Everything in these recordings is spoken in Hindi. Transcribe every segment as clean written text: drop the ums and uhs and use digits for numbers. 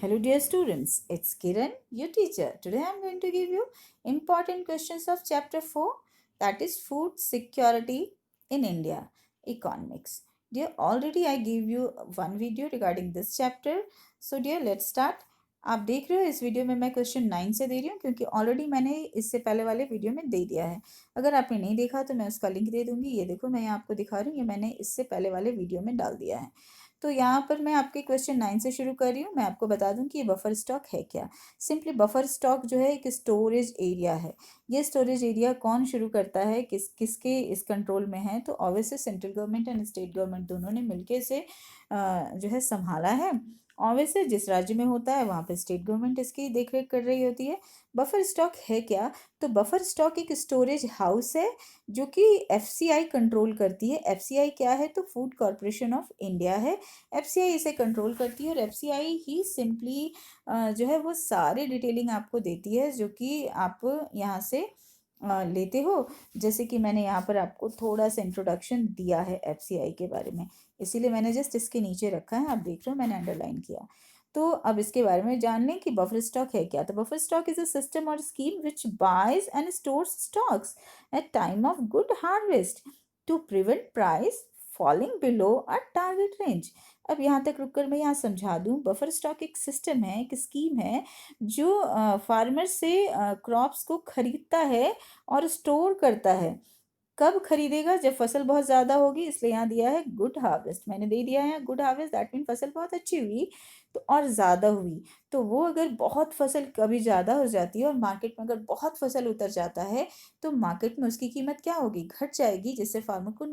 Hello dear students, it's Kiran, your teacher. Today I'm going to give you important questions of chapter 4, that is food security in India, economics. Dear, already I gave you one video regarding this chapter. So dear, let's start. आप देख रहे हो इस वीडियो में मैं क्वेश्चन 9 से दे रही हूँ क्योंकि ऑलरेडी मैंने इससे पहले वाले वीडियो में दे दिया है। अगर आपने नहीं देखा तो मैं उसका लिंक दे दूंगी। ये देखो मैं यहाँ आपको दिखा रही हूँ, ये मैंने इससे पहले वाले वीडियो में डाल दिया है। तो यहाँ पर मैं आपके क्वेश्चन 9 से शुरू कर रही हूँ। मैं आपको बता दूँ कि ये बफर स्टॉक है क्या। सिंपली बफर स्टॉक जो है एक स्टोरेज एरिया है। ये स्टोरेज एरिया कौन शुरू करता है, किसके इस कंट्रोल में है, तो obviously central government and state government दोनों ने मिलकर इसे जो है संभाला है। ऑब्वियसली जिस राज्य में होता है वहाँ पे स्टेट गवर्नमेंट इसकी देख रेख कर रही होती है। बफर स्टॉक है क्या, तो बफर स्टॉक एक स्टोरेज हाउस है जो कि एफसीआई कंट्रोल करती है। एफसीआई क्या है, तो फूड कॉरपोरेशन ऑफ इंडिया है। एफसीआई इसे कंट्रोल करती है और एफसीआई ही सिंपली जो है वो सारी डिटेलिंग आपको देती है जो कि आप यहाँ से लेते हो। जैसे कि मैंने यहाँ पर आपको थोड़ा सा इंट्रोडक्शन दिया है एफसीआई के बारे में, इसीलिए मैंने जस्ट इसके नीचे रखा है, आप देख रहे हो मैंने अंडरलाइन किया। तो अब इसके बारे में जान लें कि बफर स्टॉक है क्या। तो buffer stock is a system और scheme which buys and stores stocks at time of good harvest to prevent price falling below a target range. अब यहाँ तक रुककर मैं यहाँ समझा दूँ, बफर स्टॉक एक सिस्टम है, एक स्कीम है जो फार्मर से क्रॉप्स को खरीदता है और स्टोर करता है। कब खरीदेगा, जब फसल बहुत ज़्यादा होगी, इसलिए यहाँ दिया है गुड हार्वेस्ट, मैंने दे दिया है गुड हार्वेस्ट, दैट मीन फसल बहुत अच्छी हुई तो और ज़्यादा हुई। तो वो अगर बहुत फसल कभी ज़्यादा हो जाती है और मार्केट में अगर बहुत फसल उतर जाता है तो मार्केट में उसकी कीमत क्या होगी, घट जाएगी, जिससे फार्मर को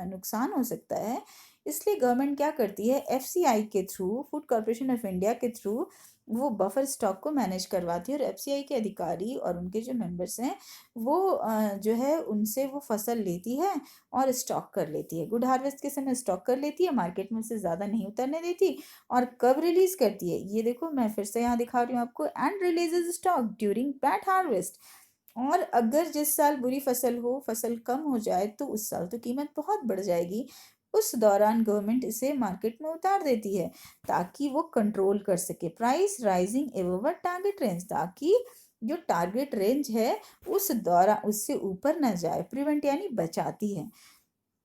नुकसान हो सकता है। इसलिए गवर्नमेंट क्या करती है, एफसीआई के through, food corporation of India के थ्रू वो बफर स्टॉक को मैनेज करवाती है और एफसीआई के अधिकारी और उनके जो मेंबर्स हैं वो जो है उनसे वो फसल लेती है और स्टॉक कर लेती है। गुड हार्वेस्ट के समय स्टॉक कर लेती है, मार्केट में से ज़्यादा नहीं उतरने देती। और कब रिलीज करती है, ये देखो मैं फिर से यहाँ दिखा रही हूँ आपको, and releases stock during bad harvest. और अगर जिस साल बुरी फसल हो, फसल कम हो जाए, तो उस साल तो कीमत बहुत बढ़ जाएगी, उस दौरान गवर्नमेंट इसे मार्केट में उतार देती है ताकि वो कंट्रोल कर सके price rising ever target range, ताकि जो टारगेट रेंज है उस दौरान उससे ऊपर न जाए। प्रिवेंट यानी बचाती है,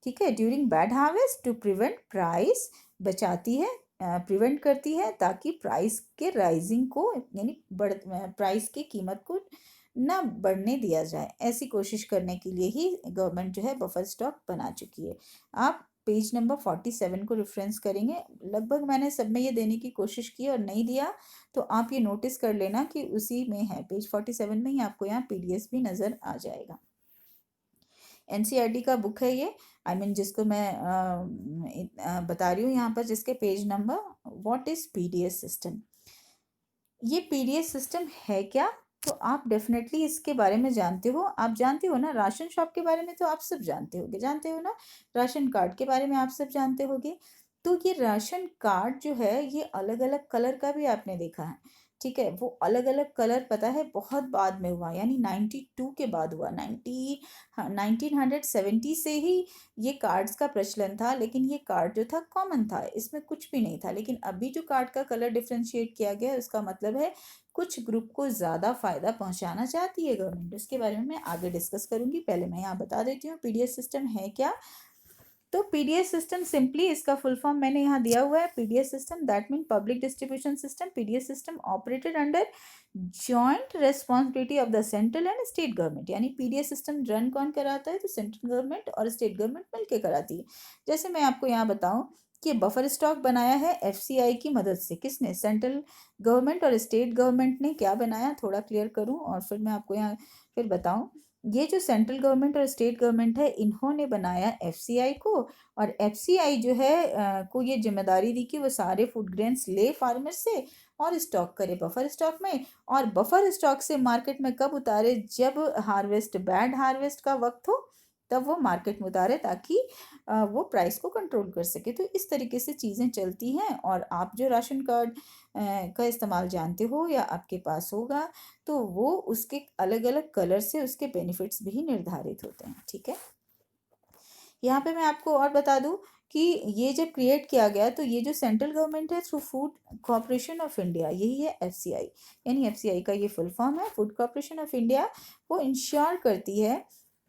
ठीक है, during bad harvest to prevent price, बचाती है, प्रिवेंट करती है ताकि प्राइस के राइजिंग को यानी प्राइस की कीमत को ना बढ़ने दिया जाए। ऐसी कोशिश करने के लिए ही गवर्नमेंट जो है बफर स्टॉक बना चुकी है। आप पेज नंबर 47 को रेफरेंस करेंगे, लगभग मैंने सब में ये देने की कोशिश की और नहीं दिया तो आप ये नोटिस कर लेना कि उसी में है, पेज 47 में ही आपको यहाँ पीडीएफ भी नज़र आ जाएगा। एनसीईआरटी का बुक है ये, आई मीन जिसको मैं बता रही हूँ यहाँ पर, जिसके page number, what is PDS system. ये पीडीएस सिस्टम है क्या, तो आप डेफिनेटली इसके बारे में जानते हो। आप जानते हो ना, राशन शॉप के बारे में तो आप सब जानते होगे, जानते हो ना, राशन कार्ड के बारे में आप सब जानते होगे। तो ये राशन कार्ड जो है ये अलग अलग कलर का भी आपने देखा है, ठीक है, वो अलग अलग कलर पता है बहुत बाद में हुआ, यानी 92 के बाद हुआ। 1970 से ही ये कार्ड्स का प्रचलन था, लेकिन ये कार्ड जो था कॉमन था, इसमें कुछ भी नहीं था। लेकिन अभी जो कार्ड का कलर डिफ्रेंशिएट किया गया है उसका मतलब है कुछ ग्रुप को ज़्यादा फायदा पहुंचाना चाहती है गवर्नमेंट। उसके बारे में मैं आगे डिस्कस करूंगी, पहले मैं यहाँ बता देती हूँ पीडीएस सिस्टम है क्या। तो पीडीएस सिस्टम सिंपली इसका फुल फॉर्म मैंने यहाँ दिया हुआ है, PDS system that mean public distribution system. PDS system operated under joint responsibility of the central and state government, यानी पीडीएस सिस्टम रन कौन कराता है, तो सेंट्रल गवर्नमेंट और स्टेट गवर्नमेंट मिलकर कराती है। जैसे मैं आपको यहाँ बताऊँ कि बफर स्टॉक बनाया है एफसीआई की मदद से, किसने, सेंट्रल गवर्नमेंट और स्टेट गवर्नमेंट ने क्या बनाया, थोड़ा क्लियर करूँ और फिर मैं आपको यहाँ फिर बताऊँ। ये जो सेंट्रल गवर्नमेंट और स्टेट गवर्नमेंट है इन्होंने बनाया एफसीआई को, और एफसीआई जो है को ये जिम्मेदारी दी कि वो सारे फूड ग्रेन्स ले फार्मर से और स्टॉक करे बफर स्टॉक में, और बफर स्टॉक से मार्केट में कब उतारे, जब हार्वेस्ट बैड हार्वेस्ट का वक्त हो तब वो मार्केट में उतारे ताकि वो प्राइस को कंट्रोल कर सके। तो इस तरीके से चीज़ें चलती हैं। और आप जो राशन कार्ड का इस्तेमाल जानते हो या आपके पास होगा, तो वो उसके अलग अलग कलर से उसके बेनिफिट्स भी निर्धारित होते हैं, ठीक है। यहाँ पे मैं आपको और बता दूँ कि ये जब क्रिएट किया गया तो ये जो सेंट्रल गवर्नमेंट है through food corporation of India, यही है एफसीआई। यानी एफसीआई का ये फुल फॉर्म है, फूड कॉरपोरेशन ऑफ इंडिया। वो इंश्योर करती है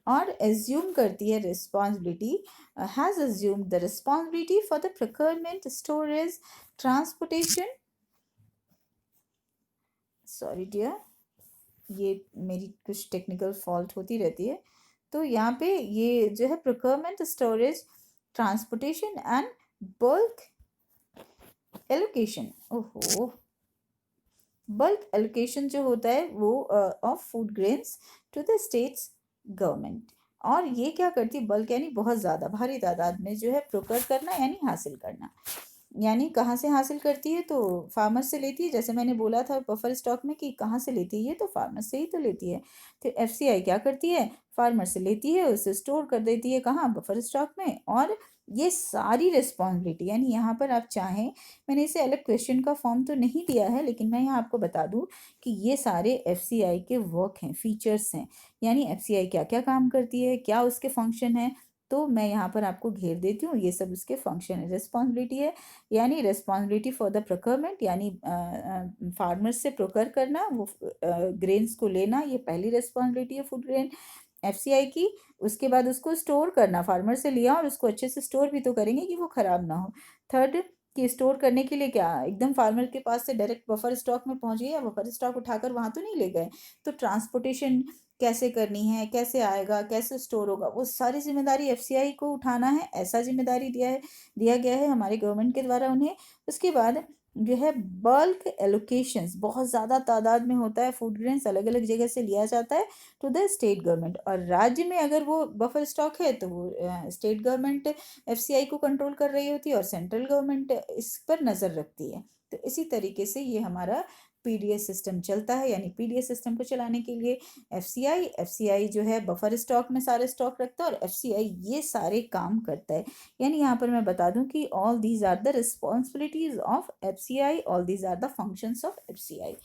और एज्यूम करती है responsibility, has assumed the responsibility for the procurement, storage, transportation, sorry dear, ये मेरी कुछ टेक्निकल फॉल्ट होती रहती है। तो यहाँ पे ये जो है procurement, storage, transportation and bulk allocation, ओहो, बल्क एलोकेशन जो होता है वो of food grains to the states government. और ये क्या करती है, बल्क यानी बहुत ज़्यादा भारी तादाद में जो है प्रोक्योर करना यानी हासिल करना। यानी कहाँ से हासिल करती है, तो फार्मर से लेती है। जैसे मैंने बोला था बफर स्टॉक में कि कहाँ से लेती है, ये तो फार्मर से ही तो लेती है। तो एफसीआई क्या करती है, फार्मर से लेती है, उसे स्टोर कर देती है कहाँ, बफर स्टॉक में। और ये सारी रिस्पॉन्सिबिलिटी, यानी यहाँ पर आप चाहें, मैंने इसे अलग क्वेश्चन का फॉर्म तो नहीं दिया है, लेकिन मैं यहाँ आपको बता दूँ कि ये सारे एफसीआई के वर्क हैं, फीचर्स हैं। यानी एफसीआई क्या क्या काम करती है, क्या उसके फंक्शन है, तो मैं यहाँ पर आपको घेर देती हूँ। ये सब उसके फंक्शन है। रिस्पॉन्सिबिलिटी है यानी रिस्पॉन्सिबिलिटी फॉर द प्रोक्योरमेंट, यानी फार्मर्स से प्रोक्योर करना, वो ग्रेन्स को लेना, ये पहली रिस्पॉन्सिबिलिटी है फूड ग्रेन एफसीआई की। उसके बाद उसको स्टोर करना, फार्मर से लिया और उसको अच्छे से स्टोर भी तो करेंगे कि वो ख़राब ना हो। थर्ड, कि स्टोर करने के लिए क्या एकदम फार्मर के पास से डायरेक्ट बफर स्टॉक में पहुंच गए या बफर स्टॉक उठाकर वहां तो नहीं ले गए, तो ट्रांसपोर्टेशन कैसे करनी है, कैसे आएगा, कैसे स्टोर होगा, वो सारी जिम्मेदारी एफसीआई को उठाना है। ऐसा जिम्मेदारी दिया गया है हमारे गवर्नमेंट के द्वारा उन्हें। उसके बाद जो है बल्क एलोकेशंस, बहुत ज़्यादा तादाद में होता है फूड ग्रेन्स, अलग अलग जगह से लिया जाता है टू द स्टेट गवर्नमेंट। और राज्य में अगर वो बफर स्टॉक है तो वो स्टेट गवर्नमेंट एफसीआई को कंट्रोल कर रही होती है और सेंट्रल गवर्नमेंट इस पर नज़र रखती है। तो इसी तरीके से ये हमारा पीडीएस सिस्टम चलता है। यानी पीडीएस सिस्टम को चलाने के लिए एफसीआई जो है बफर स्टॉक में सारे स्टॉक रखता है और एफसीआई ये सारे काम करता है। यानी यहाँ पर मैं बता दूं कि all these are the responsibilities of FCI, all these are the functions of FCI.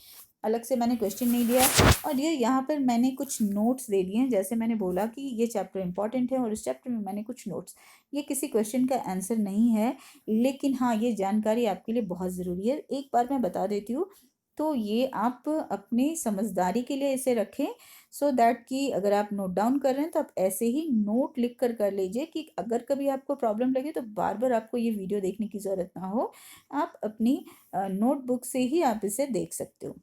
अलग से मैंने क्वेश्चन नहीं दिया। और ये यहाँ पर मैंने कुछ नोट्स दे दिए हैं, जैसे मैंने बोला कि ये चैप्टर इंपॉर्टेंट है और इस चैप्टर में मैंने कुछ नोट्स, ये किसी क्वेश्चन का आंसर नहीं है, लेकिन हाँ ये जानकारी आपके लिए बहुत ज़रूरी है। एक बार मैं बता देती हूँ, तो ये आप अपनी समझदारी के लिए इसे रखें, सो दैट कि अगर आप नोट डाउन कर रहे हैं तो आप ऐसे ही नोट लिख कर लीजिए कि अगर कभी आपको प्रॉब्लम लगे तो बार बार आपको ये वीडियो देखने की ज़रूरत ना हो, आप अपनी नोटबुक से ही आप इसे देख सकते हो।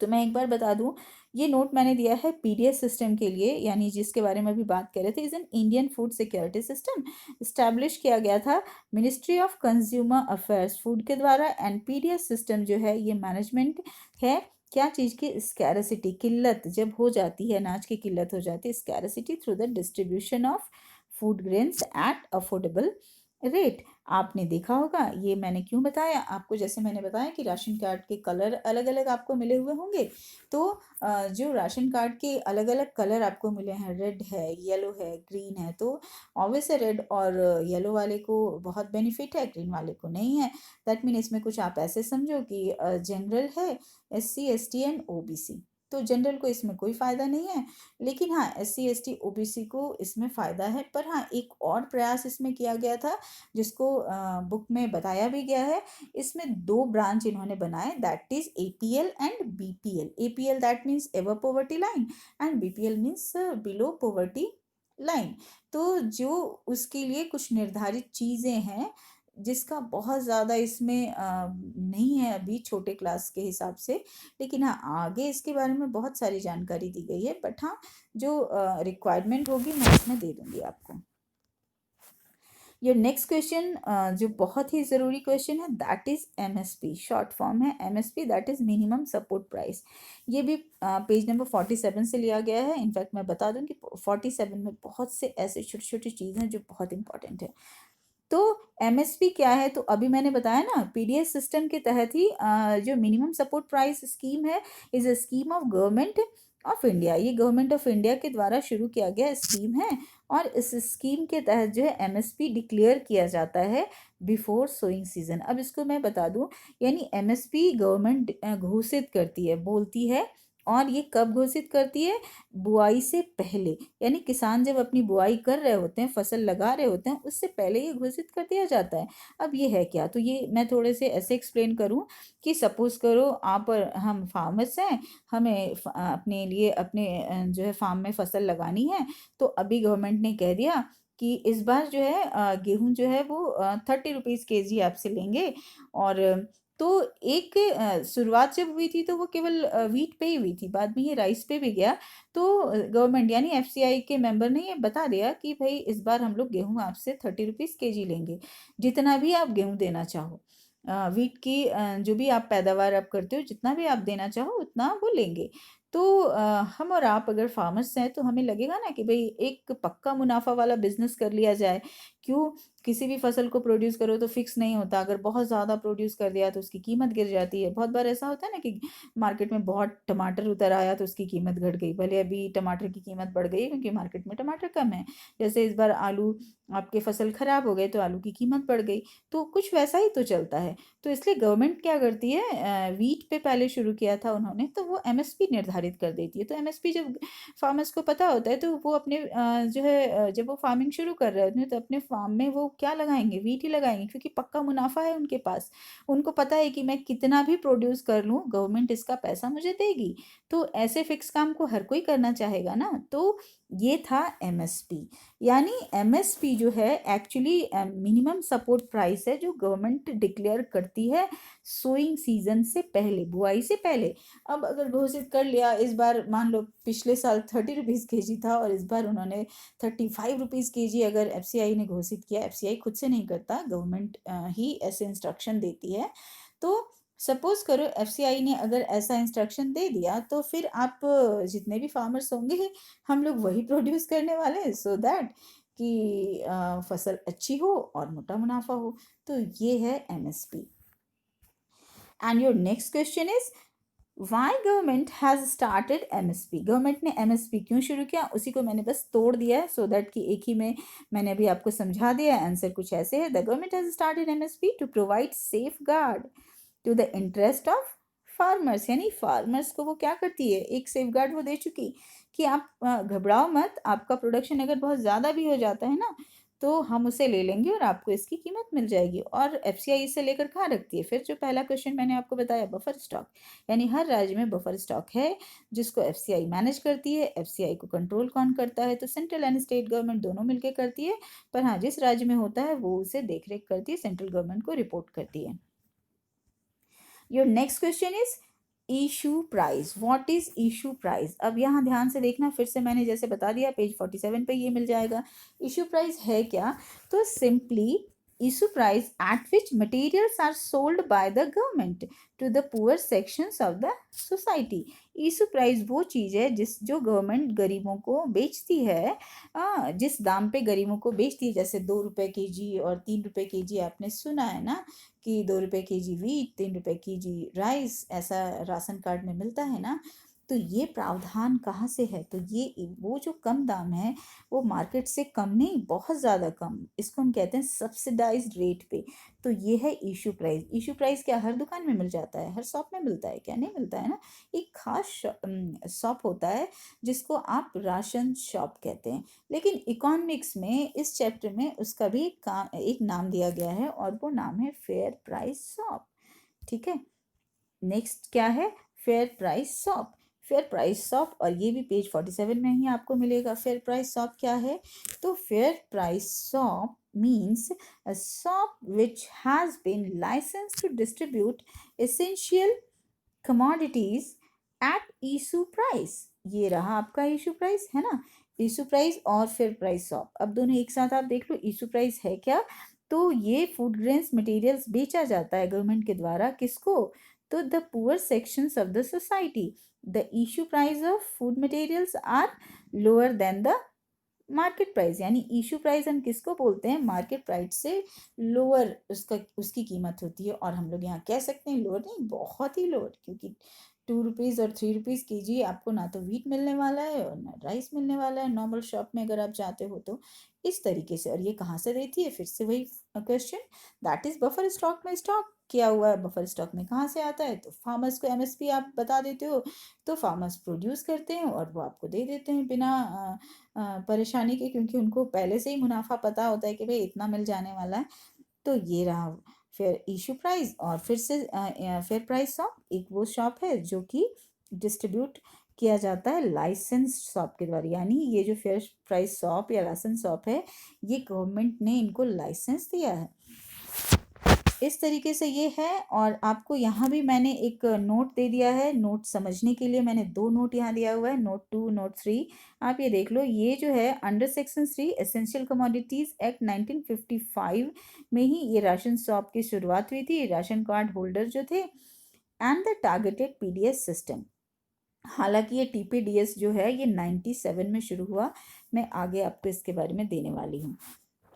तो मैं एक बार बता दूं, ये नोट मैंने दिया है पीडीएस सिस्टम के लिए, यानी जिसके बारे में अभी बात कर रहे थे, is an Indian food security system, establish किया गया था ministry of consumer affairs food के द्वारा। एंड पीडीएस सिस्टम जो है ये मैनेजमेंट है क्या चीज़ की, स्कैरसिटी, किल्लत जब हो जाती है, अनाज की किल्लत हो जाती है, scarcity through the distribution of food grains eight affordable rate. आपने देखा होगा, ये मैंने क्यों बताया आपको, जैसे मैंने बताया कि राशन कार्ड के कलर अलग अलग आपको मिले हुए होंगे, तो जो राशन कार्ड के अलग अलग कलर आपको मिले हैं, रेड है, येलो है, ग्रीन है, तो ऑब्वियस है रेड और येलो वाले को बहुत बेनिफिट है, ग्रीन वाले को नहीं है। दैट मीन इसमें कुछ आप ऐसे समझो कि जनरल है, एससी एसटी एंड ओबीसी, तो जनरल को इसमें कोई फ़ायदा नहीं है, लेकिन हाँ एससी एसटी ओबीसी को इसमें फ़ायदा है। पर हाँ एक और प्रयास इसमें किया गया था जिसको बुक में बताया भी गया है। इसमें दो ब्रांच इन्होंने बनाए, that is APL and BPL. APL that means ever poverty line and BPL means below poverty line. तो जो उसके लिए कुछ निर्धारित चीज़ें हैं जिसका बहुत ज़्यादा इसमें नहीं है अभी छोटे क्लास के हिसाब से, लेकिन हाँ आगे इसके बारे में बहुत सारी जानकारी दी गई है, बट हाँ जो रिक्वायरमेंट होगी मैं इसमें दे दूँगी आपको। योर नेक्स्ट क्वेश्चन जो बहुत ही ज़रूरी क्वेश्चन है, that is MSP, short form है MSP, that is minimum support price. ये भी पेज नंबर 47 से लिया गया है। इनफैक्ट मैं बता दूं कि 47 में बहुत से ऐसे छोटी छोटी चीज़ें हैं जो बहुत इंपॉर्टेंट है। तो एमएसपी क्या है, तो अभी मैंने बताया ना पीडीएस सिस्टम के तहत ही जो मिनिमम सपोर्ट प्राइस स्कीम है, is a scheme of government of India. ये गवर्नमेंट ऑफ इंडिया के द्वारा शुरू किया गया स्कीम है और इस स्कीम के तहत जो है एमएसपी डिक्लेयर किया जाता है बिफोर सोइंग सीजन। अब इसको मैं बता दूं, यानी एमएसपी गवर्नमेंट घोषित करती है, बोलती है और ये कब घोषित करती है? बुआई से पहले, यानी किसान जब अपनी बुआई कर रहे होते हैं, फसल लगा रहे होते हैं, उससे पहले ये घोषित कर दिया जाता है। अब ये है क्या? तो ये मैं थोड़े से ऐसे एक्सप्लेन करूँ कि सपोज़ करो आप और हम फार्मर्स हैं, हमें अपने लिए अपने जो है फार्म में फसल लगानी है, तो अभी गवर्नमेंट ने कह दिया कि इस बार जो है गेहूँ जो है वो 30 रुपीज़ केजी आपसे लेंगे। और तो एक शुरुआत जब हुई थी तो वो केवल व्हीट पे ही हुई थी, बाद में ये राइस पे भी गया। तो गवर्नमेंट यानी एफसीआई के मेंबर ने ये बता दिया कि भई इस बार हम लोग गेहूँ आपसे 30 रुपीज़ केजी लेंगे, जितना भी आप गेहूँ देना चाहो। व्हीट की जो भी आप पैदावार आप करते हो, जितना भी आप देना चाहो उतना वो लेंगे। तो हम और आप अगर फार्मर्स हैं तो हमें लगेगा ना कि भई एक पक्का मुनाफ़ा वाला बिज़नेस कर लिया जाए। क्यों? किसी भी फसल को प्रोड्यूस करो तो फिक्स नहीं होता, अगर बहुत ज़्यादा प्रोड्यूस कर दिया तो उसकी कीमत गिर जाती है। बहुत बार ऐसा होता है ना कि मार्केट में बहुत टमाटर उतर आया तो उसकी कीमत घट गई, भले अभी टमाटर की कीमत बढ़ गई है क्योंकि मार्केट में टमाटर कम है। जैसे इस बार आलू आपके फसल खराब हो गए तो आलू की कीमत बढ़ गई, तो कुछ वैसा ही तो चलता है। तो इसलिए गवर्नमेंट क्या करती है, व्हीट पे पहले शुरू किया था उन्होंने, तो वो एमएसपी निर्धारित कर देती है। तो एमएसपी जब फार्मर्स को पता होता है तो वो अपने जो है जब वो फार्मिंग शुरू कर रहे होते हैं तो अपने फार्म में वो क्या लगाएँगे? व्हीट ही लगाएँगे, क्योंकि पक्का मुनाफ़ा है उनके पास। उनको पता है कि मैं कितना भी प्रोड्यूस कर लूँ, गवर्नमेंट इसका पैसा मुझे देगी। तो ऐसे फिक्स काम को हर कोई करना चाहेगा ना। तो ये था एमएसपी। यानी एमएसपी जो है एक्चुअली मिनिमम सपोर्ट प्राइस है, जो गवर्नमेंट डिक्लेयर करती है सोइंग सीजन से पहले, बुआई से पहले। अब अगर घोषित कर लिया, इस बार मान लो पिछले साल 30 रुपीज़ केजी था और इस बार उन्होंने 35 रुपीज़ केजी अगर एफसीआई ने घोषित किया, एफसीआई खुद से नहीं करता, गवर्नमेंट ही ऐसे इंस्ट्रक्शन देती है। तो सपोज़ करो एफसीआई ने अगर ऐसा इंस्ट्रक्शन दे दिया तो फिर आप जितने भी फार्मर्स होंगे, हम लोग वही प्रोड्यूस करने वाले हैं, सो दैट कि फसल अच्छी हो और मोटा मुनाफा हो। तो ये है MSP. And your next question is why government has started MSP? Government ने एमएसपी क्यों शुरू किया? उसी को मैंने बस तोड़ दिया है सो दैट कि एक ही में मैंने अभी आपको समझा दिया। आंसर कुछ ऐसे है, the government has started MSP to provide safeguard to the interest of farmers. यानी फार्मर्स को वो क्या करती है, एक सेफ गार्ड वो दे चुकी कि आप घबराओ मत, आपका प्रोडक्शन अगर बहुत ज़्यादा भी हो जाता है ना तो हम उसे ले लेंगे और आपको इसकी कीमत मिल जाएगी। और एफसीआई इसे लेकर कहाँ रखती है? फिर जो पहला क्वेश्चन मैंने आपको बताया, बफर स्टॉक, यानी हर राज्य में बफर स्टॉक है जिसको एफसीआई मैनेज करती है। एफसीआई को कंट्रोल कौन करता है? तो सेंट्रल एंड स्टेट गवर्नमेंट दोनों मिलकर करती है, पर हाँ जिस राज्य में होता है वो उसे देख रेख करती है, सेंट्रल गवर्नमेंट को रिपोर्ट करती है। Your next question is issue price. What is issue price? अब यहाँ ध्यान से देखना, फिर से मैंने जैसे बता दिया पेज 47 पे ये मिल जाएगा। इशू प्राइस है क्या? तो simply issue price at which materials are sold by the government to the poor sections of the society। issue price वो चीज़ है जो गवर्नमेंट गरीबों को बेचती है, जिस दाम पे गरीबों को बेचती है, जैसे 2 रुपये केजी और 3 रुपये केजी आपने सुना है ना कि 2 रुपये केजी व्हीट, 3 रुपये केजी राइस, ऐसा राशन कार्ड में मिलता है ना। तो ये प्रावधान कहाँ से है? तो ये वो जो कम दाम है वो मार्केट से कम नहीं, बहुत ज़्यादा कम, इसको हम कहते हैं सब्सिडाइज्ड रेट पे। तो ये है इशू प्राइस। इशू प्राइस क्या हर दुकान में मिल जाता है? हर शॉप में मिलता है क्या? नहीं मिलता है ना। एक खास शॉप होता है जिसको आप राशन शॉप कहते हैं। लेकिन इकोनॉमिक्स में इस चैप्टर में उसका भी एक नाम दिया गया है और वो नाम है फेयर प्राइस शॉप। ठीक है, नेक्स्ट क्या है? Fair price shop. Fair price shop, और ये भी पेज 47 में ही आपको मिलेगा। फेयर प्राइस शॉप क्या है? तो fair price shop means a shop which has been licensed to distribute essential commodities at issue price। ये रहा आपका इशू प्राइस, है ना। इशू प्राइस और फेयर प्राइस शॉप, अब दोनों एक साथ आप देख लो। इशू प्राइस है क्या? तो ये फूड ग्रेन्स मटेरियल्स बेचा जाता है गवर्नमेंट के द्वारा, किसको? तो the poor sections of the society. The issue price of food materials are lower than the market price. यानी इशू प्राइस हम किसको बोलते हैं? मार्केट प्राइस से लोअर उसकी कीमत होती है, और हम लोग यहाँ कह सकते हैं लोअर नहीं, बहुत ही लोअर, क्योंकि 2 रुपीज़ और 3 रुपीज़ केजी आपको ना तो व्हीट मिलने वाला है और ना राइस मिलने वाला है नॉर्मल शॉप में अगर आप जाते हो तो। इस तरीके से, और ये कहाँ से रहती है? फिर से वही question, that is buffer stock में स्टॉक किया हुआ है बफर स्टॉक में कहाँ से आता है, तो फार्मर्स को एमएसपी आप बता देते हो, तो फार्मर्स प्रोड्यूस करते हैं और वो आपको दे देते हैं बिना परेशानी के, क्योंकि उनको पहले से ही मुनाफा पता होता है कि भाई इतना मिल जाने वाला है। तो ये रहा फिर इशू प्राइस, और फिर से फेयर प्राइस शॉप एक वो शॉप है जो कि डिस्ट्रीब्यूट किया जाता है लाइसेंस शॉप के द्वारा, यानी ये जो फेयर प्राइस शॉप या लाइसेंस शॉप है, ये गवर्नमेंट ने इनको लाइसेंस दिया है। इस तरीके से ये है। और आपको यहाँ भी मैंने एक नोट दे दिया है, नोट समझने के लिए मैंने 2 नोट यहाँ दिया हुआ है, नोट 2 नोट 3। आप ये देख लो, ये जो है under section 3 essential commodities act 1955 में ही ये राशन शॉप की शुरुआत हुई थी, राशन कार्ड होल्डर जो थे, and the targeted PDS system. हालांकि ये टीपीडीएस जो है ये 97 में शुरू हुआ, मैं आगे आपको इसके बारे में देने वाली हूँ।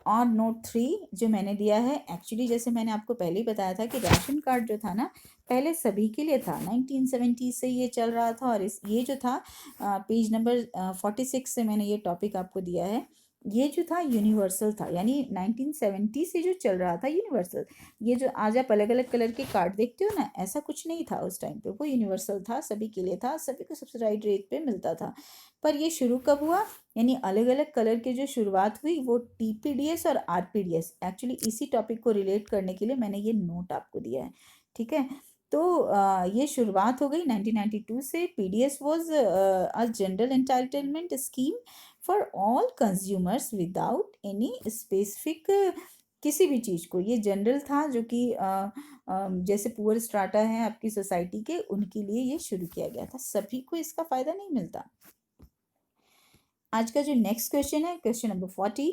और नोट 3 जो मैंने दिया है, एक्चुअली जैसे मैंने आपको पहले ही बताया था कि राशन कार्ड जो था ना, पहले सभी के लिए था, 1970 से ये चल रहा था। और ये जो था पेज नंबर 46 से मैंने ये टॉपिक आपको दिया है, ये जो था यूनिवर्सल था, यानी 1970 से जो चल रहा था यूनिवर्सल। ये जो आज आप अलग अलग कलर के कार्ड देखते हो ना, ऐसा कुछ नहीं था उस टाइम पे, वो यूनिवर्सल था, सभी के लिए था, सभी को सब्सिडाइज रेट पे मिलता था। पर ये शुरू कब हुआ, यानी अलग अलग कलर की जो शुरुआत हुई वो टीपीडीएस और आरपीडीएस, एक्चुअली इसी टॉपिक को रिलेट करने के लिए मैंने ये नोट आपको दिया है, ठीक है। तो ये शुरुआत हो गई 1992 से। PDS was a general entitlement scheme for all consumers without any specific, किसी भी चीज़ को, ये जनरल था, जो कि जैसे पुअर स्ट्राटा है आपकी सोसाइटी के, उनके लिए ये शुरू किया गया था, सभी को इसका फ़ायदा नहीं मिलता। आज का जो नेक्स्ट क्वेश्चन है, question number 14,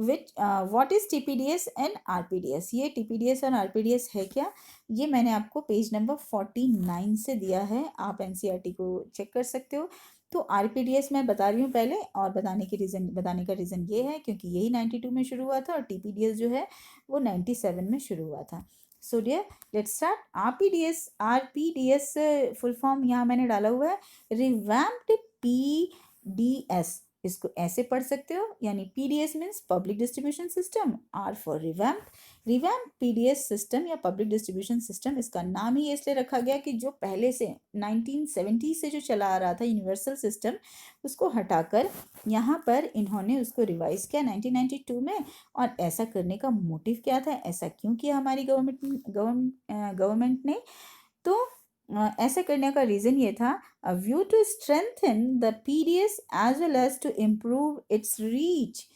which what is TPDS and RPDS. ये टीपीडीएस और आरपीडीएस है क्या, ये मैंने आपको पेज नंबर 49 से दिया है, आप एनसीईआरटी को चेक कर सकते हो। तो आरपीडीएस मैं बता रही हूँ पहले, और बताने का रीज़न ये है क्योंकि यही 92 में शुरू हुआ था, और टीपीडीएस जो है वो 97 में शुरू हुआ था। So dear let's start. RPDS full form यहाँ मैंने डाला हुआ है, रिवैम्प्ड पीडीएस, इसको ऐसे पढ़ सकते हो, यानी PDS means public distribution system, or for revamp PDS system या पब्लिक डिस्ट्रीब्यूशन सिस्टम। इसका नाम ही इसलिए रखा गया कि जो पहले से 1970 से जो चला आ रहा था यूनिवर्सल सिस्टम, उसको हटाकर यहाँ पर इन्होंने उसको रिवाइज किया 1992 में। और ऐसा करने का मोटिव क्या था, ऐसा क्यों किया हमारी गवर्नमेंट ने, तो ऐसा करने का रीज़न ये था, a view to strengthen the PDS as well as to improve its reach।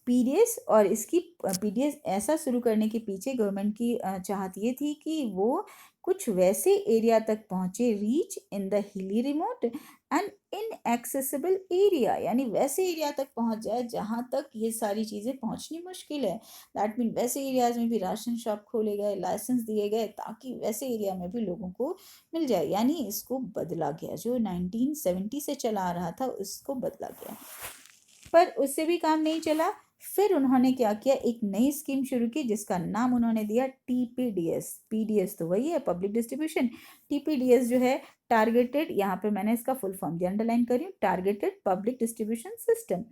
PDS और इसकी पीडीएस ऐसा शुरू करने के पीछे गवर्नमेंट की चाहत ये थी कि वो कुछ वैसे एरिया तक पहुँचे, reach in the hilly remote and inaccessible area, यानी वैसे एरिया तक पहुँच जाए जहाँ तक ये सारी चीज़ें पहुँचनी मुश्किल है। दैट मीन वैसे एरियाज में भी राशन शॉप खोले गए, लाइसेंस दिए गए, ताकि वैसे एरिया में भी लोगों को मिल जाए, यानी इसको बदला गया, जो 1970 से चला आ रहा था उसको बदला गया। पर उससे भी काम नहीं चला, फिर उन्होंने क्या किया, एक नई स्कीम शुरू की जिसका नाम उन्होंने दिया टीपीडीएस। पीडीएस तो वही है, पब्लिक डिस्ट्रीब्यूशन। टीपीडीएस जो है टारगेटेड, यहाँ पे मैंने इसका फुल फॉर्म भी अंडरलाइन करी, targeted public distribution system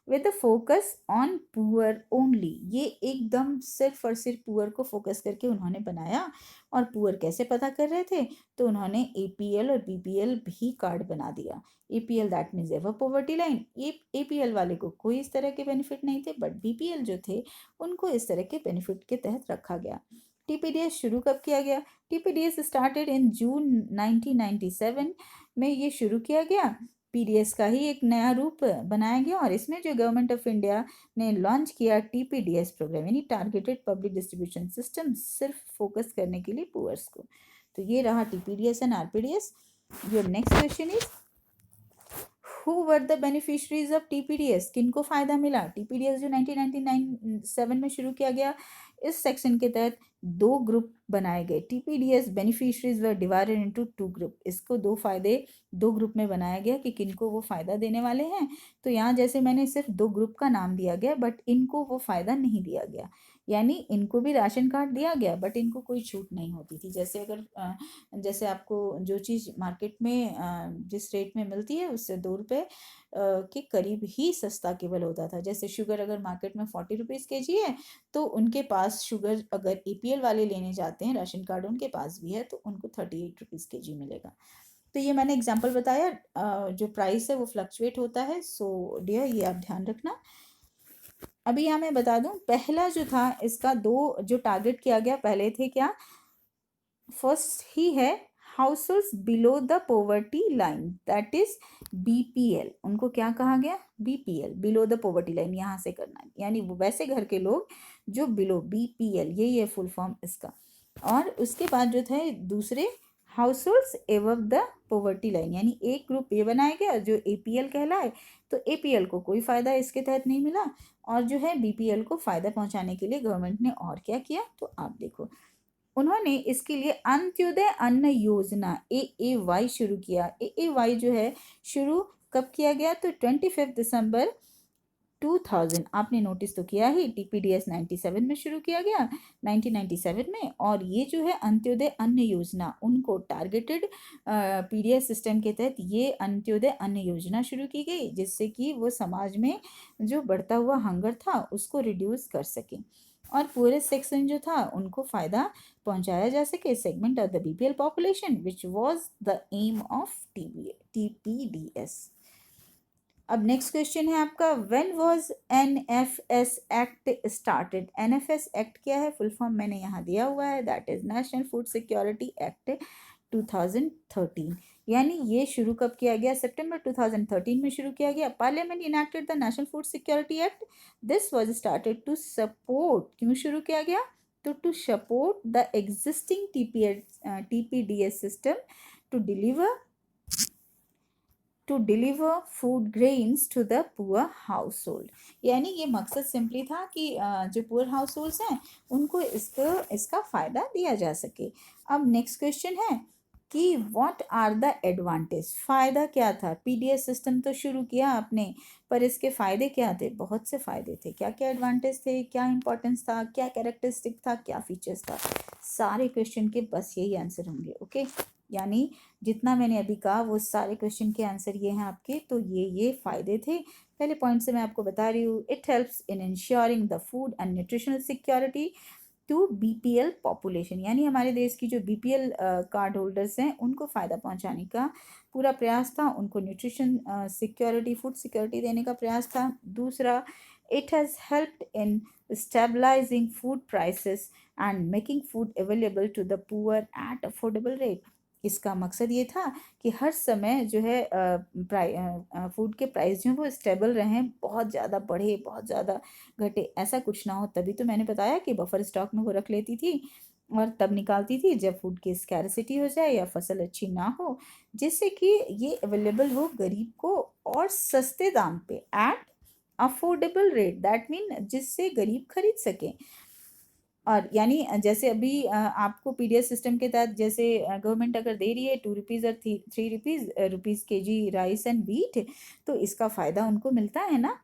with a focus on poor only. ये एकदम सिर्फ और सिर्फ पुअर को फोकस करके उन्होंने बनाया। और पुअर कैसे पता कर रहे थे, तो उन्होंने एपीएल और बीपीएल भी कार्ड बना दिया। APL that means ever poverty line, ये एपीएल वाले को कोई इस तरह के बेनिफिट नहीं थे, बट बीपीएल जो थे उनको इस तरह के बेनिफिट के तहत रखा गया। टीपीडीएस शुरू कब किया गया, टीपीडीएस स्टार्टेड इन जून 1997 में ये शुरू किया गया। पीडीएस का ही एक नया रूप बनाया गया, और इसमें जो गवर्नमेंट ऑफ इंडिया ने लॉन्च किया टीपीडीएस प्रोग्राम, यानी टारगेटेड पब्लिक डिस्ट्रीब्यूशन सिस्टम, सिर्फ फोकस करने के लिए पुअर्स को। तो ये रहा TPDS and RPDS. Your next question is, who were the beneficiaries of TPDS, किनको फायदा मिला। टीपीडीएस जो 1997 में शुरू किया गया, इस सेक्शन के तहत दो ग्रुप बनाए गए। TPDS beneficiaries were divided into 2 group, इसको दो ग्रुप में बनाया गया कि किनको वो फायदा देने वाले हैं। तो यहाँ जैसे मैंने सिर्फ 2 ग्रुप का नाम दिया गया, बट इनको वो फायदा नहीं दिया गया। यानी इनको भी राशन कार्ड दिया गया बट इनको कोई छूट नहीं होती थी। जैसे अगर जैसे आपको जो चीज़ मार्केट में जिस रेट में मिलती है उससे 2 रुपये के करीब ही सस्ता केवल होता था। जैसे शुगर अगर मार्केट में 40 रुपीज़ केजी है तो उनके पास शुगर अगर APL वाले लेने जाते हैं, राशन कार्ड उनके पास भी है, तो उनको 38 रुपीज़ केजी मिलेगा। तो ये मैंने एग्जाम्पल बताया, जो प्राइस है वो फ्लक्चुएट होता है। सो डियर ये आप ध्यान रखना। अभी यहाँ मैं बता दूं, पहला जो था इसका 2 जो टारगेट किया गया पहले थे क्या, फर्स्ट ही है house holds below the poverty line, that is BPL। उनको क्या कहा गया, BPL, below the poverty line, यहाँ से करना है, यानी वो वैसे घर के लोग जो बिलो BPL, यही है फुल फॉर्म इसका। और उसके बाद जो थे दूसरे house holds एवब the poverty line, यानी एक ग्रुप ये बनाया गया जो APL कहलाए। तो APL को कोई फ़ायदा इसके तहत नहीं मिला, और जो है BPL को फ़ायदा पहुंचाने के लिए गवर्नमेंट ने और क्या किया, तो आप देखो उन्होंने इसके लिए अंत्योदय अन्न योजना AAY शुरू किया। AAY जो है शुरू कब किया गया, तो 25 दिसंबर 2000। आपने नोटिस तो किया ही, TPDS 97 में शुरू किया गया, 1997 में। और ये जो है अंत्योदय अन्न योजना, उनको टारगेटेड PDS सिस्टम के तहत ये अंत्योदय अन्न योजना शुरू की गई, जिससे कि वो समाज में जो बढ़ता हुआ हंगर था उसको रिड्यूस कर सके और पूरे सेक्शन जो था उनको फ़ायदा पहुंचाया जा सके, segment of the BPL population which was the aim of TPDS। अब नेक्स्ट क्वेश्चन है आपका, when was NFS act started. NFS act क्या है, फुल फॉर्म मैंने यहाँ दिया हुआ है, that is national food security act 2013। यानी ये शुरू कब किया गया, सितंबर 2013 में शुरू किया गया। Parliament enacted the national food security act, this was started to support, क्यों शुरू किया गया, तो to support the existing TPDS system to deliver food grains to the poor household. यानी ये मकसद सिंपली था कि जो पुअर हाउस होल्ड्स हैं उनको इसका फ़ायदा दिया जा सके। अब नेक्स्ट क्वेश्चन है कि व्हाट आर द एडवांटेज, फ़ायदा क्या था। PDS सिस्टम तो शुरू किया आपने, पर इसके फ़ायदे क्या थे, बहुत से फ़ायदे थे। क्या क्या एडवांटेज थे, क्या इंपॉर्टेंस था, क्या कैरेक्टरिस्टिक था, क्या फीचर्स था, सारे क्वेश्चन के बस यही आंसर होंगे। ओके, यानी जितना मैंने अभी कहा वो सारे क्वेश्चन के आंसर ये हैं आपके। तो ये फ़ायदे थे। पहले पॉइंट से मैं आपको बता रही हूँ, it helps in ensuring the food and nutritional security to BPL population, यानी हमारे देश की जो BPL कार्ड होल्डर्स हैं उनको फ़ायदा पहुंचाने का पूरा प्रयास था, उनको न्यूट्रिशन सिक्योरिटी, फूड सिक्योरिटी देने का प्रयास था। दूसरा, it has helped in stabilising food prices and making food available to the poor at affordable rate. इसका मकसद ये था कि हर समय जो है फूड के प्राइस जो हैं वो स्टेबल रहें, बहुत ज़्यादा बढ़े बहुत ज़्यादा घटे ऐसा कुछ ना हो। तभी तो मैंने बताया कि बफर स्टॉक में वो रख लेती थी और तब निकालती थी जब फूड की स्कैरसिटी हो जाए या फसल अच्छी ना हो, जिससे कि ये अवेलेबल हो गरीब को और सस्ते दाम पे, eight affordable rate, that mean जिससे गरीब खरीद सकें। और यानी जैसे अभी आपको PDS सिस्टम के तहत जैसे गवर्नमेंट अगर दे रही है 2 रुपीज़ और 3 rupees KG rice and wheat, तो इसका फ़ायदा उनको मिलता है ना।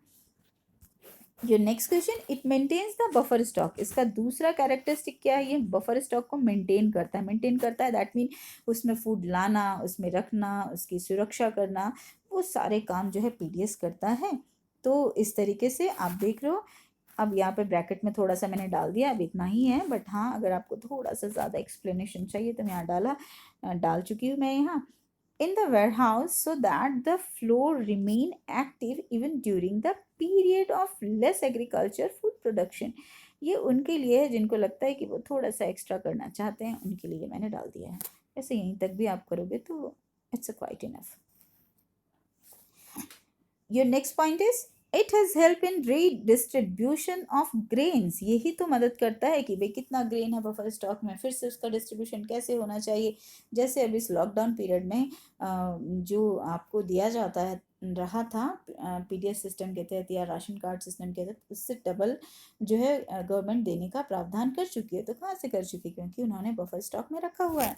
जो next question, it maintains the buffer stock, इसका दूसरा कैरेक्टरिस्टिक क्या है, ये बफर स्टॉक को मेंटेन करता है, दैट मीन उसमें फूड लाना, उसमें रखना, उसकी सुरक्षा करना, वो सारे काम जो है PDS करता है। तो इस तरीके से आप देख रहे हो। अब यहाँ पे ब्रैकेट में थोड़ा सा मैंने डाल दिया, अब इतना ही है, बट हाँ अगर आपको थोड़ा सा ज़्यादा एक्सप्लेनेशन चाहिए तो मैं यहाँ डाल चुकी हूँ मैं यहाँ, in the warehouse so that the flow remain active even during the period of less agriculture food production। ये उनके लिए है जिनको लगता है कि वो थोड़ा सा एक्स्ट्रा करना चाहते हैं, उनके लिए मैंने डाल दिया है। ऐसे यहीं तक भी आप करोगे तो it's quite enough. Your next point is it has help in redistribution of grains. यही तो मदद करता है कि भाई कितना ग्रेन है बफर स्टॉक में, फिर से उसका डिस्ट्रीब्यूशन कैसे होना चाहिए। जैसे अब इस लॉकडाउन पीरियड में जो आपको दिया जाता है रहा था PDS सिस्टम के तहत या राशन कार्ड सिस्टम के तहत, उससे डबल जो है गवर्नमेंट देने का प्रावधान कर चुकी है। तो कहाँ से कर चुकी है, क्योंकि उन्होंने बफर स्टॉक में रखा हुआ है।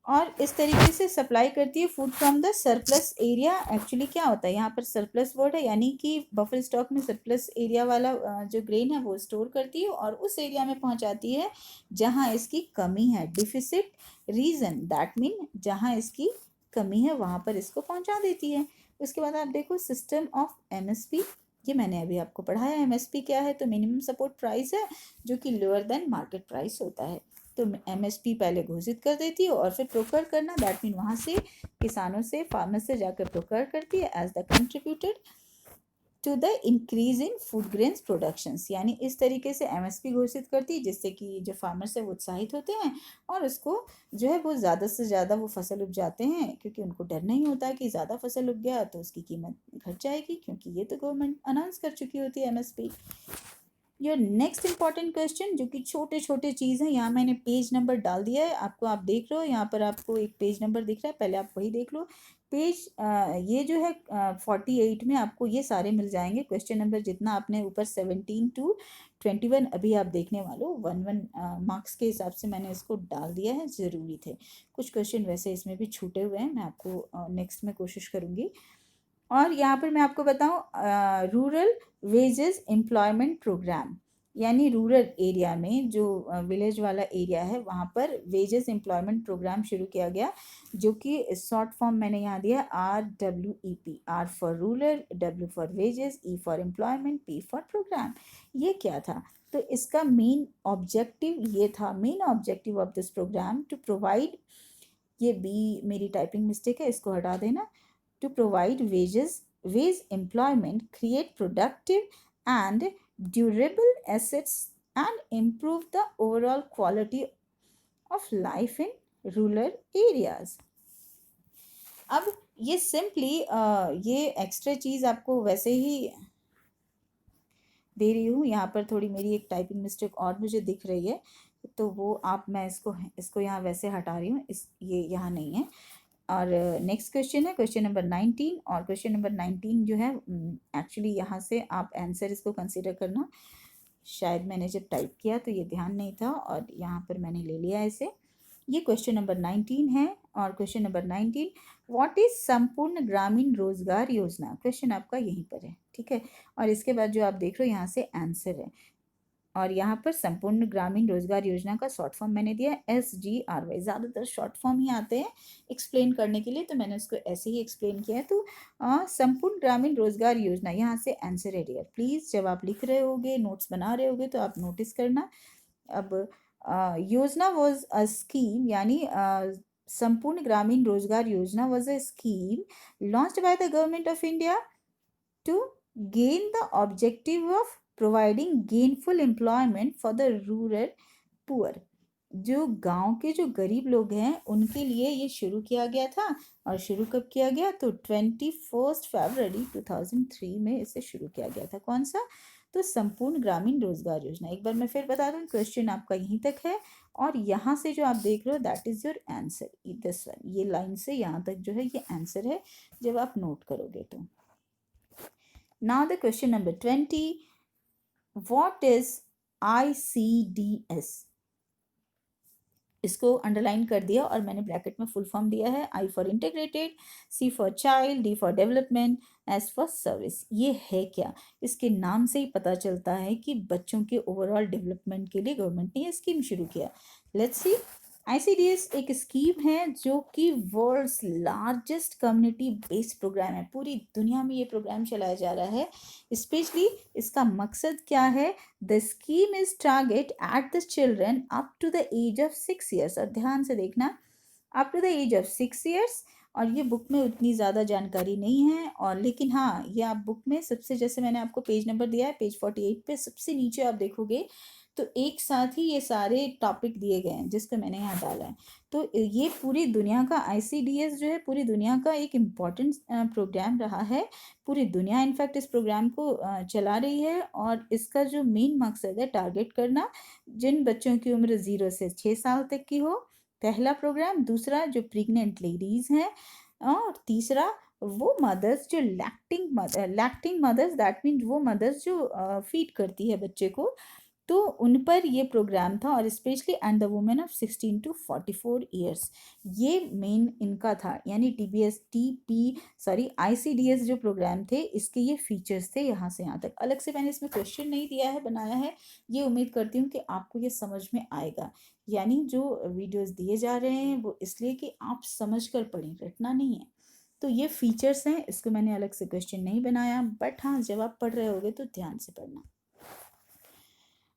और इस तरीके से सप्लाई करती है food from the surplus area. Actually क्या होता है यहाँ पर सरप्लस वर्ड है, यानी कि बफर स्टॉक में सरप्लस एरिया वाला जो ग्रेन है वो स्टोर करती है और उस एरिया में पहुँचाती है जहाँ इसकी कमी है। डिफिसिट रीजन दैट मीन जहाँ इसकी कमी है वहाँ पर इसको पहुँचा देती है। उसके बाद आप देखो सिस्टम ऑफ एमएसपी, ये मैंने अभी आपको पढ़ाया। एमएसपी क्या है, तो मिनिमम सपोर्ट प्राइस है जो कि लोअर देन मार्केट प्राइस होता है। तो एमएसपी पहले घोषित कर देती है और फिर प्रोक्योर करना, दैट मीन वहाँ से किसानों से फार्मर से जाकर प्रोक्योर करती है as the contributed to the increase in food grains productions. यानी इस तरीके से एमएसपी घोषित करती है जिससे कि जो फार्मर्स है वो उत्साहित होते हैं और उसको जो है वो ज़्यादा से ज़्यादा वो फसल उपजाते हैं, क्योंकि उनको डर नहीं होता कि ज़्यादा फसल उग गया तो उसकी कीमत घट जाएगी, क्योंकि ये तो गवर्नमेंट अनाउंस कर चुकी होती है MSP. Your next important question, जो कि छोटे छोटे चीज़ हैं, यहाँ मैंने पेज नंबर डाल दिया है आपको, आप देख रहे हो यहाँ पर आपको एक पेज नंबर दिख रहा है, पहले आप वही देख लो। पेज ये जो है 48 में आपको ये सारे मिल जाएंगे क्वेश्चन नंबर, जितना आपने ऊपर 17 to 21 अभी आप देखने वालों 1 मार्क्स के हिसाब से मैंने इसको डाल दिया है, ज़रूरी थे। कुछ क्वेश्चन वैसे इसमें भी छूटे हुए हैं, मैं आपको नेक्स्ट में कोशिश करूँगी। और यहाँ पर मैं आपको बताऊँ रूरल वेजेस एम्प्लॉयमेंट प्रोग्राम, यानी रूरल एरिया में जो विलेज वाला एरिया है वहाँ पर वेजेस एम्प्लॉयमेंट प्रोग्राम शुरू किया गया, जो कि शॉर्ट फॉर्म मैंने यहाँ दिया RWEP। R for rural, W for wages, E for employment, P for programme. ये क्या था, तो इसका मेन ऑब्जेक्टिव ये था, main objective of this programme to provide, ये बी मेरी टाइपिंग मिस्टेक है, इसको हटा देना, to provide wage employment, create productive and durable assets and improve the overall quality of life in rural areas। अब ये सिंपली ये एक्स्ट्रा चीज़ आपको वैसे ही दे रही हूँ, यहाँ पर थोड़ी मेरी एक टाइपिंग मिस्टेक और मुझे दिख रही है, तो वो आप, मैं इसको यहाँ वैसे हटा रही हूँ, ये यहाँ नहीं है। और नेक्स्ट क्वेश्चन है क्वेश्चन नंबर 19, और क्वेश्चन नंबर 19 जो है एक्चुअली यहाँ से आप आंसर इसको कंसीडर करना, शायद मैंने जब टाइप किया तो ये ध्यान नहीं था और यहाँ पर मैंने ले लिया इसे। ये क्वेश्चन नंबर 19 है, और क्वेश्चन नंबर 19, व्हाट इज संपूर्ण ग्रामीण रोजगार योजना, क्वेश्चन आपका यहीं पर है, ठीक है। और इसके बाद जो आप देख रहे हो यहाँ से आंसर है, और यहाँ पर संपूर्ण ग्रामीण रोजगार योजना का शॉर्ट फॉर्म मैंने दिया है SGRY। ज़्यादातर शॉर्ट फॉर्म ही आते हैं एक्सप्लेन करने के लिए, तो मैंने उसको ऐसे ही एक्सप्लेन किया है। तो संपूर्ण ग्रामीण रोजगार योजना, यहाँ से आंसर है डियर। प्लीज़ जब आप लिख रहे होगे, नोट्स बना रहे होगे, तो आप नोटिस करना। अब योजना वॉज अ स्कीम, यानी संपूर्ण ग्रामीण रोजगार योजना was a scheme launched by the government of India to gain the objective of providing gainful employment for the rural poor। जो गांव के जो गरीब लोग हैं उनके लिए ये शुरू किया गया था, और शुरू कब किया गया, तो 21 फरवरी 2003 में इसे शुरू किया गया था। कौन सा, तो संपूर्ण ग्रामीण रोजगार योजना। एक बार मैं फिर बता दूं, क्वेश्चन आपका यहीं तक है, और यहाँ से जो आप देख रहे हो that is your answer, this one, ये लाइन से यहाँ तक जो है ये आंसर है जब आप नोट करोगे तो। Now the question number 20, what is ICDS? इसको अंडरलाइन कर दिया और मैंने ब्रैकेट में फुल फॉर्म दिया है, I for integrated, C for child, D for development, S for service. ये है क्या, इसके नाम से ही पता चलता है कि बच्चों के ओवरऑल डेवलपमेंट के लिए गवर्नमेंट ने ये स्कीम शुरू किया। लेट्स सी, ICDS एक स्कीम है जो कि world's largest community based programme है, पूरी दुनिया में ये प्रोग्राम चलाया जा रहा है। स्पेशली इसका मकसद क्या है, the scheme is target at the children up to the age of 6 years। और ध्यान से देखना, up to the age of 6 years, और ये बुक में उतनी ज़्यादा जानकारी नहीं है, और लेकिन हाँ ये आप बुक में सबसे, जैसे मैंने आपको पेज नंबर दिया है पेज 48 पे सबसे नीचे आप देखोगे तो एक साथ ही ये सारे टॉपिक दिए गए हैं जिसको मैंने यहाँ डाला है। तो ये पूरी दुनिया का ICDS जो है पूरी दुनिया का एक इम्पॉर्टेंट प्रोग्राम रहा है। पूरी दुनिया इनफैक्ट इस प्रोग्राम को चला रही है, और इसका जो मेन मकसद है टारगेट करना जिन बच्चों की उम्र 0 से 6 साल तक की हो, पहला प्रोग्राम। दूसरा जो प्रेग्नेंट लेडीज़ हैं, और तीसरा वो मदर्स जो लैक्टिंग मदर्स, दैट मीन वो मदर्स जो फीड करती है बच्चे को, तो उन पर ये प्रोग्राम था, और specially and the women of 16 to 44 years, ये मेन इनका था। यानी ICDS जो प्रोग्राम थे, इसके ये फीचर्स थे यहाँ से यहाँ तक। अलग से मैंने इसमें क्वेश्चन नहीं दिया है, बनाया है। ये उम्मीद करती हूँ कि आपको ये समझ में आएगा। यानी जो वीडियोस दिए जा रहे हैं वो इसलिए कि आप समझ कर पढ़ें, रटना नहीं है। तो ये फीचर्स हैं, इसको मैंने अलग से क्वेश्चन नहीं बनाया, बट हाँ, जब आप पढ़ रहे होगे तो ध्यान से पढ़ना।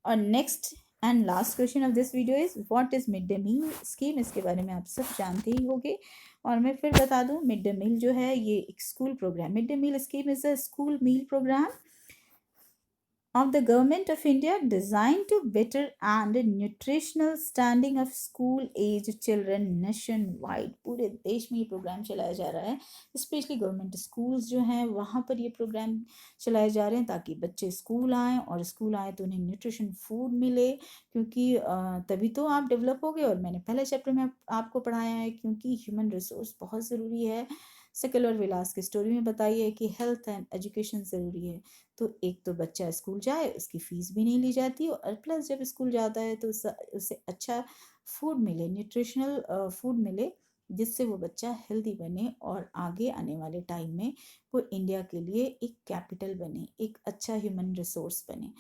और next and last question of this video is what is mid day meal scheme. इसके बारे में आप सब जानते ही होंगे, और मैं फिर बता दूं, मिड डे मील जो है ये एक school programme. Mid day meal scheme is a school meal programme of the government of India designed to better and nutritional standing of school age children nationwide। पूरे देश में ये प्रोग्राम चलाया जा रहा है, स्पेशली गवर्नमेंट स्कूल्स जो हैं वहाँ पर ये प्रोग्राम चलाए जा रहे हैं, ताकि बच्चे स्कूल आएँ, और स्कूल आएँ तो उन्हें न्यूट्रिशन फूड मिले, क्योंकि तभी तो आप डेवलप होगे। और मैंने पहले चैप्टर में आपको पढ़ाया है, क्योंकि ह्यूमन रिसोर्स बहुत ज़रूरी है। सकल और विलास की स्टोरी में बताई है कि हेल्थ एंड एजुकेशन ज़रूरी है। तो एक तो बच्चा स्कूल जाए, उसकी फ़ीस भी नहीं ली जाती, और प्लस जब स्कूल जाता है तो उसे अच्छा फूड मिले, न्यूट्रिशनल फूड मिले, जिससे वो बच्चा हेल्दी बने और आगे आने वाले टाइम में वो इंडिया के लिए एक कैपिटल बने, एक अच्छा ह्यूमन रिसोर्स बने।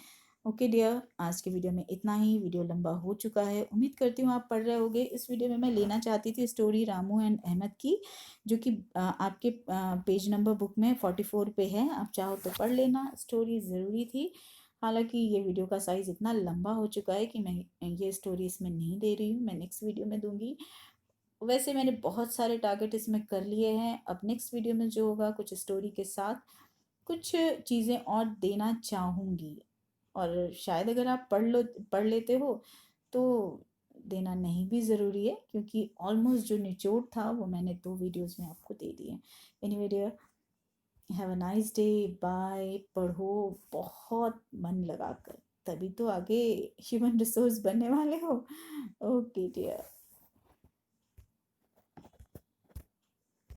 ओके डियर, आज के वीडियो में इतना ही। वीडियो लंबा हो चुका है, उम्मीद करती हूँ आप पढ़ रहे होगे। इस वीडियो में मैं लेना चाहती थी स्टोरी रामू एंड अहमद की, जो कि आपके पेज नंबर बुक में 44 पे है। आप चाहो तो पढ़ लेना, स्टोरी ज़रूरी थी। हालांकि ये वीडियो का साइज़ इतना लंबा हो चुका है कि मैं ये स्टोरी इसमें नहीं दे रही हूँ, मैं नेक्स्ट वीडियो में दूंगी। वैसे मैंने बहुत सारे टारगेट इसमें कर लिए हैं। अब नेक्स्ट वीडियो में जो होगा, कुछ स्टोरी के साथ कुछ चीज़ें और देना चाहूँगी, और शायद अगर आप पढ़ लेते हो तो देना नहीं भी ज़रूरी है, क्योंकि ऑलमोस्ट जो निचोड़ था वो मैंने 2 वीडियोस में आपको दे दिए। Anyway dear, have a nice day, bye. पढ़ो बहुत मन लगाकर, तभी तो आगे ह्यूमन रिसोर्स बनने वाले हो। Okay dear.